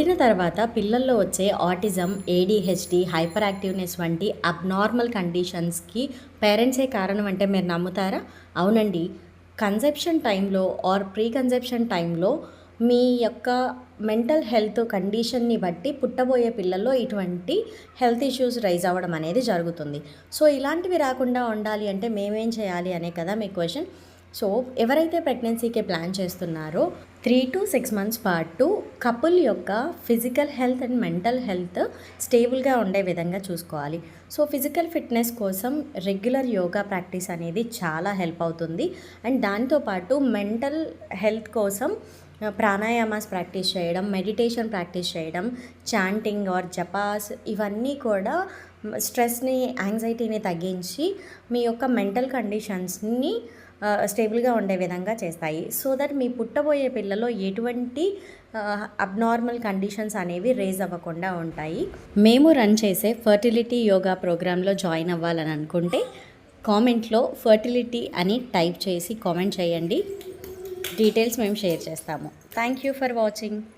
పుట్టిన తర్వాత పిల్లల్లో వచ్చే ఆటిజం, ఏడీహెచ్డీ, హైపర్ యాక్టివ్నెస్ వంటి అబ్నార్మల్ కండిషన్స్కి పేరెంట్సే కారణం అంటే మీరు నమ్ముతారా? అవునండి. కన్సెప్షన్ టైంలో ఆర్ ప్రీ కన్సెప్షన్ టైంలో మీ యొక్క మెంటల్ హెల్త్ కండిషన్ని బట్టి పుట్టబోయే పిల్లల్లో ఇటువంటి హెల్త్ ఇష్యూస్ రైజ్ అవ్వడం అనేది జరుగుతుంది. సో ఇలాంటివి రాకుండా ఉండాలి అంటే మేమేం చేయాలి అనే కదా మీ క్వశ్చన్. సో ఎవరైతే ప్రెగ్నెన్సీకి ప్లాన్ చేస్తున్నారో 3 to 6 మంత్స్ పాటు కపుల్ యొక్క physical health and mental health స్టేబుల్గా ఉండే విధంగా చూసుకోవాలి. సో ఫిజికల్ ఫిట్నెస్ కోసం రెగ్యులర్ యోగా ప్రాక్టీస్ అనేది చాలా హెల్ప్ అవుతుంది. అండ్ దాంతోపాటు మెంటల్ హెల్త్ కోసం ప్రాణాయామాస్ ప్రాక్టీస్ చేయడం, మెడిటేషన్ ప్రాక్టీస్ చేయడం, చాంటింగ్ ఆర్ జపాస్ ఇవన్నీ కూడా స్ట్రెస్ని, యాంగ్జైటీని తగ్గించి మీ యొక్క మెంటల్ కండిషన్స్ని స్టేబుల్గా ఉండే విధంగా చేస్తాయి. సో దట్ మీ పుట్టబోయే పిల్లలో ఎటువంటి అబ్నార్మల్ కండిషన్స్ అనేవి రేజ్ అవ్వకుండా ఉంటాయి. మేము రన్ చేసే ఫర్టిలిటీ యోగా ప్రోగ్రాంలో జాయిన్ అవ్వాలని అనుకుంటే కామెంట్లో ఫర్టిలిటీ అని టైప్ చేసి కామెంట్ చేయండి. డీటెయిల్స్ మేము షేర్ చేస్తాము. Thank you for watching.